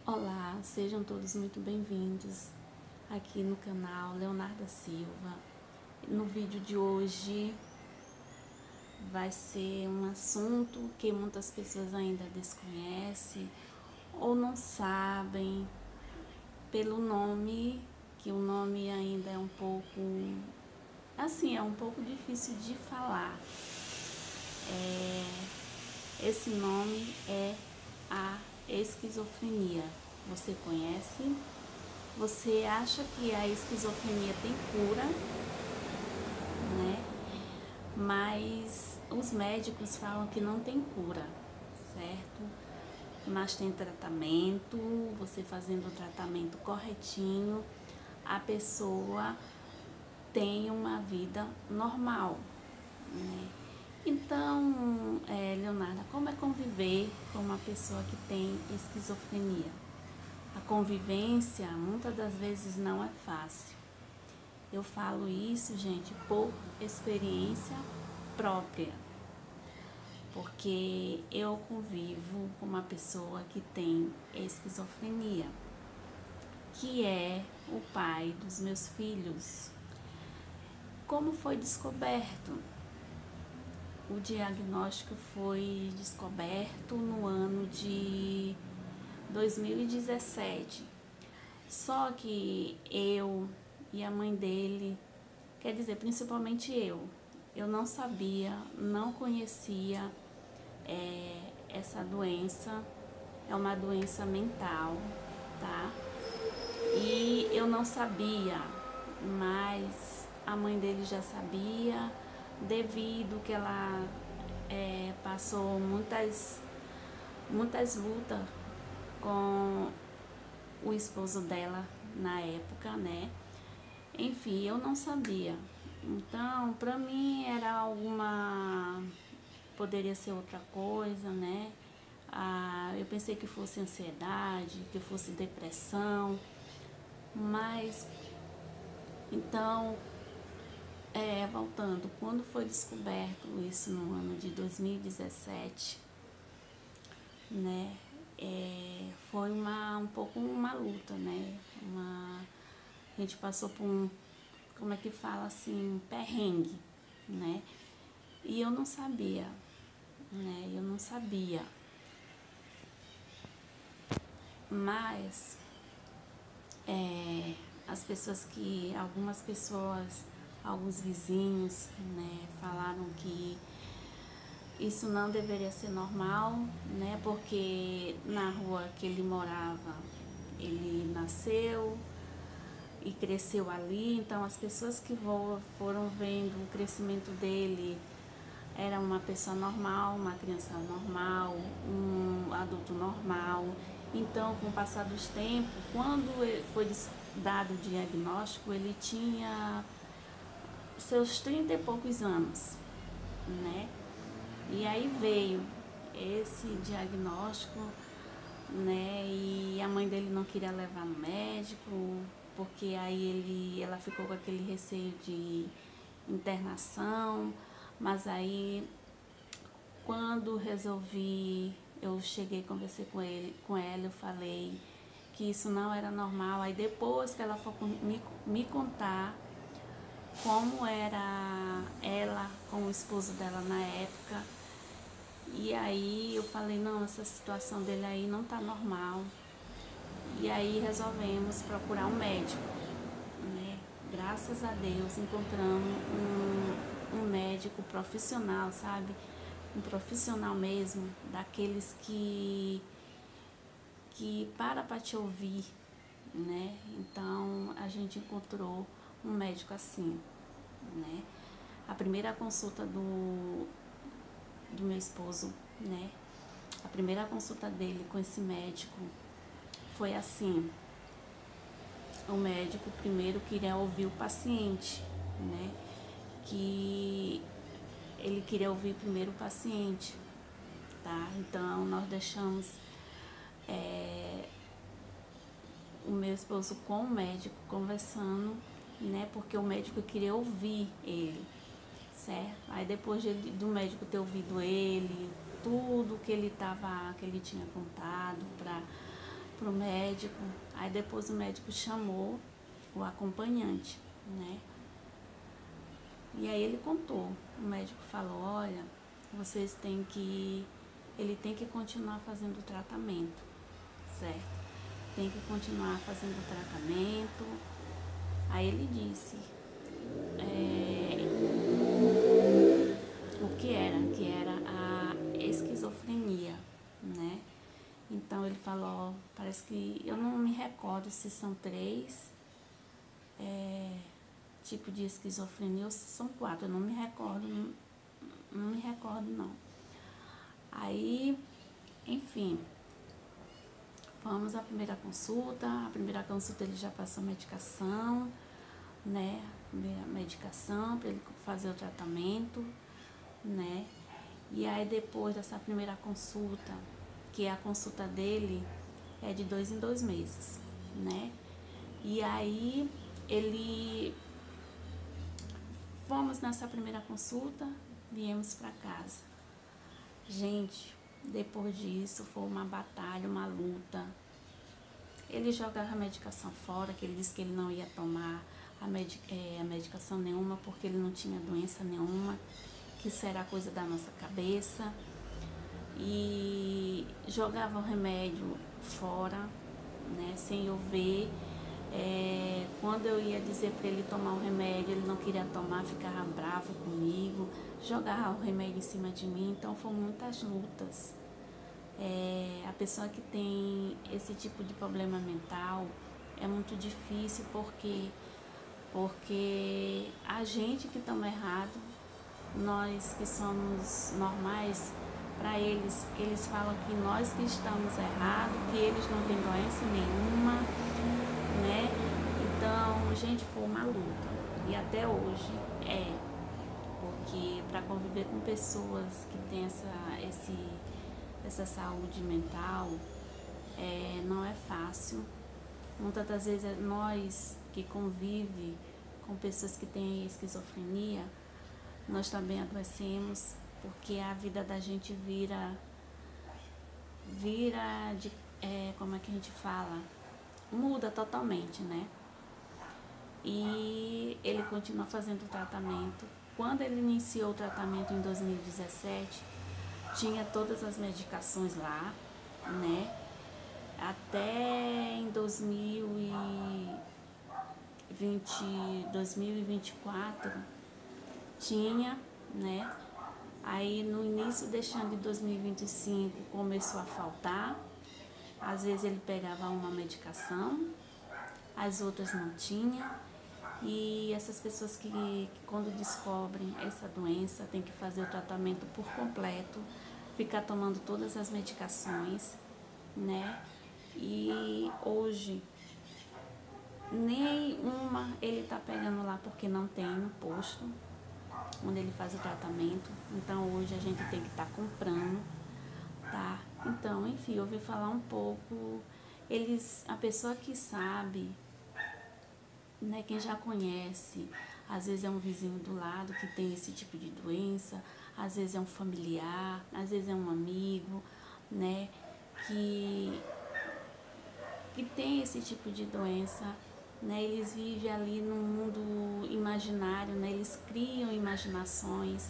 Olá, sejam todos muito bem-vindos aqui no canal Leonarda Silva. No vídeo de hoje vai ser um assunto que muitas pessoas ainda desconhecem ou não sabem pelo nome, que o nome ainda é um pouco, é um pouco difícil de falar. Esse nome é a esquizofrenia. Você conhece? Você acha que a esquizofrenia tem cura, né? Mas os médicos falam que não tem cura, certo? Mas tem tratamento, você fazendo o tratamento corretinho, a pessoa tem uma vida normal, né? Então, Leonarda, como é conviver com uma pessoa que tem esquizofrenia? A convivência muitas das vezes não é fácil. Eu falo isso, gente, por experiência própria, porque eu convivo com uma pessoa que tem esquizofrenia, que é o pai dos meus filhos. Como foi descoberto? O diagnóstico foi descoberto no ano de 2017. Só que eu e a mãe dele, quer dizer, principalmente eu não sabia, não conhecia essa doença. É uma doença mental, tá? E eu não sabia, mas a mãe dele já sabia, devido que ela passou muitas lutas com o esposo dela na época, né? Enfim, eu não sabia. Então, pra mim era poderia ser outra coisa, né? Eu pensei que fosse ansiedade, que fosse depressão, mas então, voltando, quando foi descoberto isso no ano de 2017, né? Foi um pouco uma luta, né? A gente passou por como é que fala assim, um perrengue, né? E eu não sabia, né? Eu não sabia. Mas algumas pessoas, alguns vizinhos, né, falaram que isso não deveria ser normal, né? Porque na rua que ele morava, ele nasceu e cresceu ali, então as pessoas que foram vendo o crescimento dele, era uma pessoa normal, uma criança normal, um adulto normal. Então, com o passar dos tempos, quando foi dado o diagnóstico, ele tinha seus 30 e poucos anos, né? E aí veio esse diagnóstico, né? E a mãe dele não queria levar no médico, porque aí ela ficou com aquele receio de internação, mas aí quando eu cheguei, conversei com ela, eu falei que isso não era normal. Aí depois que ela foi me contar como era ela com o esposo dela na época, e aí eu falei, não, essa situação dele aí não tá normal. E aí resolvemos procurar um médico, né? Graças a Deus encontramos um médico profissional, sabe? Um profissional mesmo, daqueles que para te ouvir, né? Então a gente encontrou um médico assim, né? A primeira consulta do meu esposo, né? A primeira consulta dele com esse médico foi assim: o médico primeiro queria ouvir o paciente, né? Que ele queria ouvir primeiro o paciente, tá? Então nós deixamos o meu esposo com o médico conversando, né? Porque o médico queria ouvir ele, certo? Aí depois do médico ter ouvido ele, tudo que ele tinha contado para pro médico, aí depois o médico chamou o acompanhante, né? E aí ele contou, o médico falou, olha, vocês têm que, ele tem que continuar fazendo o tratamento, certo? Tem que continuar fazendo o tratamento. Aí ele disse o que era a esquizofrenia, né? Então ele falou, parece que, eu não me recordo se são 3 tipos de esquizofrenia ou se são 4, eu não me recordo, não me recordo não. Aí, enfim, fomos à primeira consulta, ele já passou medicação, né? Primeira medicação para ele fazer o tratamento, né? E aí depois dessa primeira consulta, que a consulta dele é de 2 em 2 meses, né? E aí fomos nessa primeira consulta, viemos para casa. Gente, depois disso foi uma batalha, uma luta. Ele jogava a medicação fora, que ele disse que ele não ia tomar a medicação nenhuma porque ele não tinha doença nenhuma, que isso era coisa da nossa cabeça. E jogava o remédio fora, né, sem eu ver. Quando eu ia dizer para ele tomar o remédio, ele não queria tomar, ficava bravo comigo, jogava o remédio em cima de mim. Então foram muitas lutas. A pessoa que tem esse tipo de problema mental é muito difícil porque a gente que estamos errado, nós que somos normais, para eles falam que nós que estamos errados, que eles não têm doença nenhuma, né? Então, gente, foi uma luta. E até hoje porque para conviver com pessoas que têm essa saúde mental, não é fácil. Muitas das vezes nós que convivem com pessoas que têm esquizofrenia, nós também adoecemos, porque a vida da gente vira de, como é que a gente fala? Muda totalmente, né? E ele continua fazendo o tratamento. Quando ele iniciou o tratamento em 2017, tinha todas as medicações lá, né? Até em 2024 tinha, né? Aí no início, deixando de 2025, começou a faltar. Às vezes ele pegava uma medicação, as outras não tinha. E essas pessoas que quando descobrem essa doença tem que fazer o tratamento por completo, ficar tomando todas as medicações, né? E hoje nem uma ele tá pegando lá porque não tem no posto onde ele faz o tratamento. Então hoje a gente tem que estar comprando, tá? Então, enfim, eu ouvi falar um pouco. A pessoa que sabe, né, quem já conhece, às vezes é um vizinho do lado que tem esse tipo de doença, às vezes é um familiar, às vezes é um amigo, né, que tem esse tipo de doença, né, eles vivem ali no mundo imaginário, né, eles criam imaginações,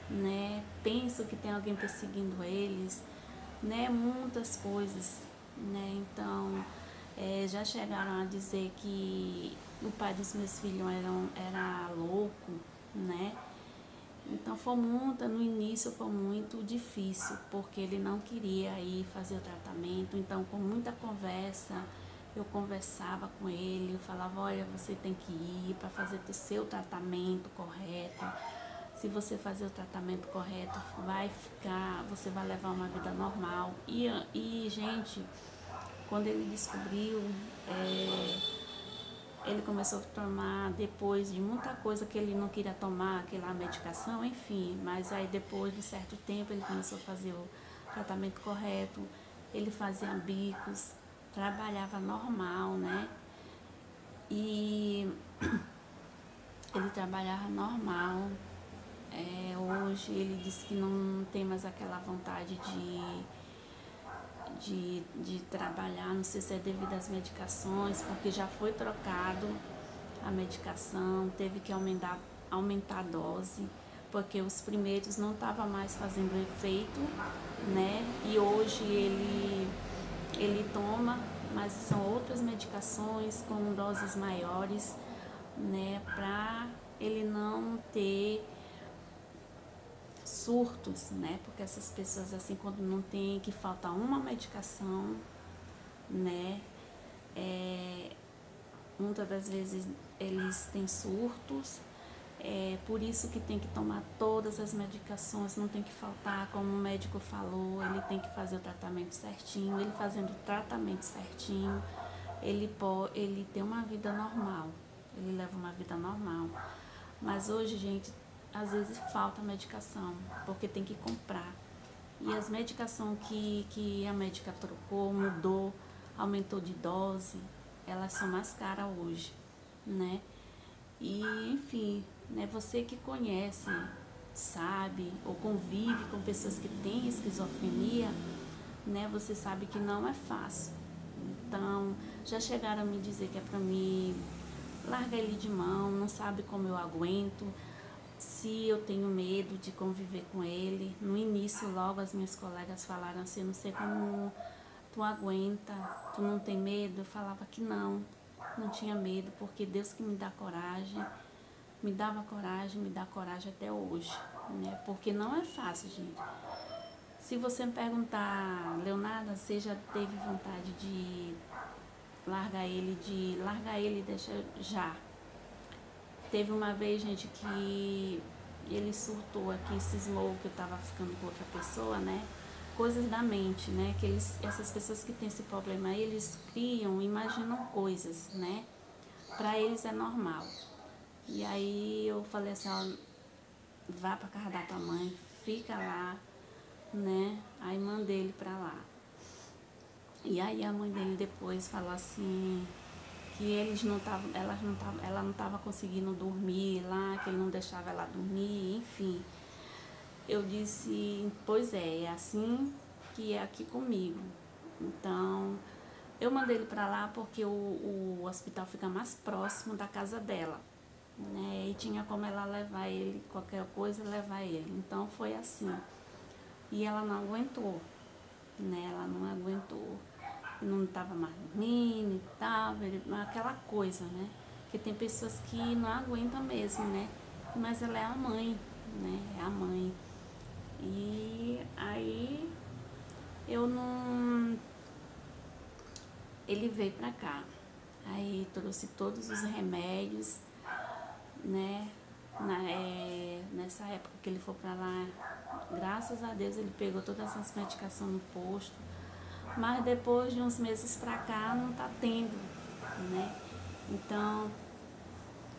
né, pensam que tem alguém perseguindo eles, né, muitas coisas, né, então já chegaram a dizer que o pai dos meus filhos era louco, né, então no início foi muito difícil, porque ele não queria ir fazer o tratamento. Então com muita conversa, eu conversava com ele, eu falava, olha, você tem que ir para fazer o seu tratamento correto. Se você fazer o tratamento correto, você vai levar uma vida normal. E gente, quando ele descobriu, ele começou a tomar depois de muita coisa que ele não queria tomar, aquela medicação, enfim. Mas aí depois de certo tempo ele começou a fazer o tratamento correto, ele fazia bicos, trabalhava normal, né? E ele trabalhava normal. Hoje ele disse que não tem mais aquela vontade de trabalhar, não sei se é devido às medicações, porque já foi trocado a medicação, teve que aumentar a dose, porque os primeiros não estavam mais fazendo efeito, né? E hoje ele toma, mas são outras medicações com doses maiores, né? Para ele não ter surtos, né? Porque essas pessoas, assim, quando não tem, que falta uma medicação, né? Muitas das vezes eles têm surtos, por isso que tem que tomar todas as medicações, não tem que faltar, como o médico falou, ele tem que fazer o tratamento certinho, ele fazendo o tratamento certinho, ele tem uma vida normal, ele leva uma vida normal. Mas hoje, gente, às vezes falta medicação, porque tem que comprar. E as medicações que a médica trocou, mudou, aumentou de dose, elas são mais caras hoje, né? E, enfim, né, você que conhece, sabe, ou convive com pessoas que têm esquizofrenia, né, você sabe que não é fácil. Então, já chegaram a me dizer que é pra mim largar ele de mão, não sabe como eu aguento, se eu tenho medo de conviver com ele. No início, logo, as minhas colegas falaram assim, não sei como tu aguenta, tu não tem medo? Eu falava que não tinha medo, porque Deus que me dá coragem, me dava coragem, me dá coragem até hoje, né? Porque não é fácil, gente. Se você me perguntar, Leonardo, você já teve vontade de largar ele e deixar já? Teve uma vez, gente, que ele surtou aqui, cismou que eu tava ficando com outra pessoa, né? Coisas da mente, né? Que essas pessoas que têm esse problema aí, eles criam, imaginam coisas, né? Pra eles é normal. E aí eu falei assim, ó, vá pra casa da tua mãe, fica lá, né? Aí mandei ele pra lá. E aí a mãe dele depois falou assim, que ela não estava conseguindo dormir lá, que ele não deixava ela dormir, enfim. Eu disse, pois é assim que é aqui comigo. Então, eu mandei ele para lá porque o hospital fica mais próximo da casa dela, né? E tinha como ela levar ele, qualquer coisa, levar ele. Então, foi assim. E ela não aguentou, né? Ela não aguentou. Não estava mais dormindo e tal, aquela coisa, né? Porque tem pessoas que não aguentam mesmo, né? Mas ela é a mãe, né? É a mãe. E aí eu não... Ele veio pra cá. Aí trouxe todos os remédios, né? Nessa época que ele foi pra lá, graças a Deus ele pegou todas as medicações no posto. Mas depois de uns meses pra cá não tá tendo, né? Então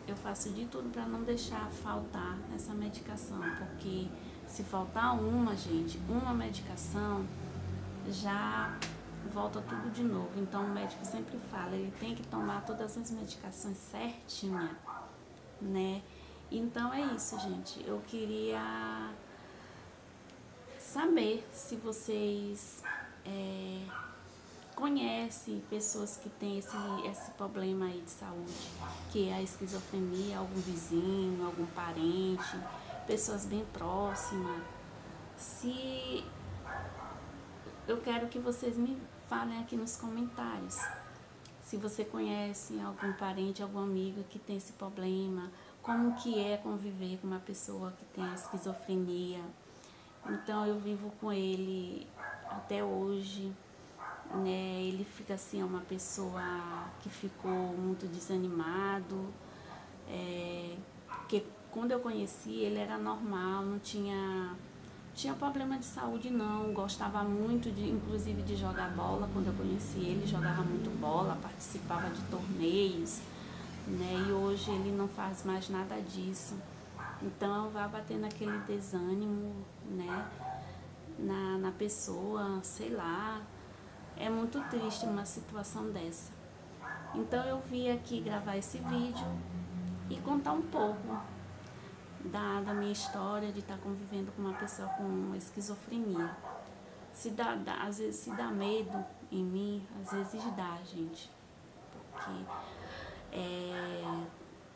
eu faço de tudo para não deixar faltar essa medicação, porque se faltar uma, gente, uma medicação, já volta tudo de novo. Então o médico sempre fala, ele tem que tomar todas as medicações certinha, né? Então é isso, gente. Eu queria saber se vocês conhecem pessoas que têm esse problema aí de saúde, que é a esquizofrenia, algum vizinho, algum parente, pessoas bem próximas. Se eu quero que vocês me falem aqui nos comentários se você conhece algum parente, algum amigo que tem esse problema, como que é conviver com uma pessoa que tem a esquizofrenia. Então eu vivo com ele até hoje, né? Ele fica assim, é uma pessoa que ficou muito desanimado, porque quando eu conheci ele era normal, não tinha problema de saúde não, gostava muito inclusive de jogar bola. Quando eu conheci ele, jogava muito bola, participava de torneios, né? E hoje ele não faz mais nada disso. Então vai batendo aquele desânimo, né, na pessoa, sei lá. É muito triste uma situação dessa. Então eu vim aqui gravar esse vídeo e contar um pouco da minha história de estar convivendo com uma pessoa com esquizofrenia. às vezes se dá medo em mim, às vezes dá, gente. Porque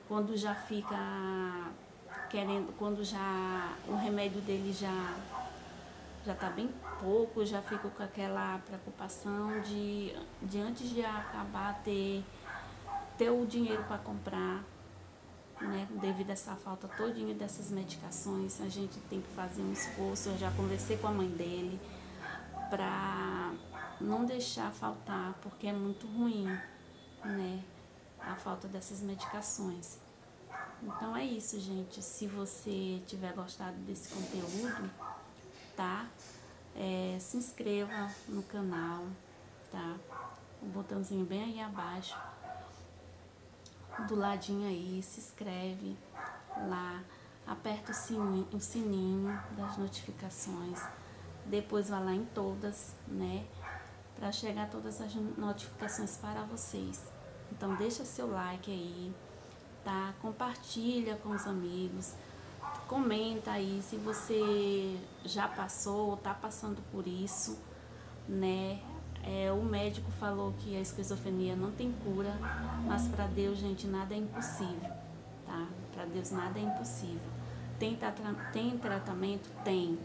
quando já fica querendo, quando já o remédio dele já tá bem pouco, já fico com aquela preocupação de antes de acabar ter o dinheiro para comprar, né? Devido a essa falta todinha dessas medicações, a gente tem que fazer um esforço. Eu já conversei com a mãe dele para não deixar faltar, porque é muito ruim, né? A falta dessas medicações. Então é isso, gente. Se você tiver gostado desse conteúdo, tá? Se inscreva no canal, tá? O botãozinho bem aí abaixo, do ladinho aí, se inscreve lá, aperta o sininho das notificações, depois vai lá em todas, né? Para chegar todas as notificações para vocês. Então deixa seu like aí, tá? Compartilha com os amigos, comenta aí se você já passou ou tá passando por isso, né? O médico falou que a esquizofrenia não tem cura, mas para Deus, gente, nada é impossível, tá? Para Deus nada é impossível. Tem tratamento? Tem.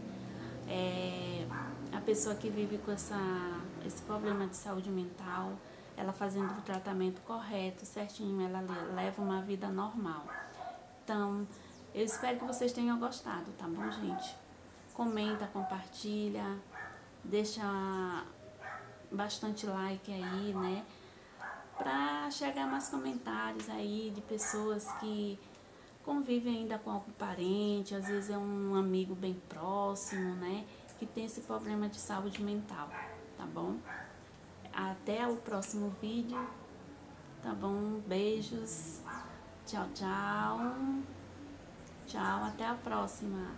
A pessoa que vive com esse problema de saúde mental, ela fazendo o tratamento correto, certinho, ela leva uma vida normal. Então, eu espero que vocês tenham gostado, tá bom, gente? Comenta, compartilha, deixa bastante like aí, né? Pra chegar mais comentários aí de pessoas que convivem ainda com algum parente, às vezes é um amigo bem próximo, né? Que tem esse problema de saúde mental, tá bom? Até o próximo vídeo, tá bom? Beijos, tchau, tchau. Tchau, até a próxima.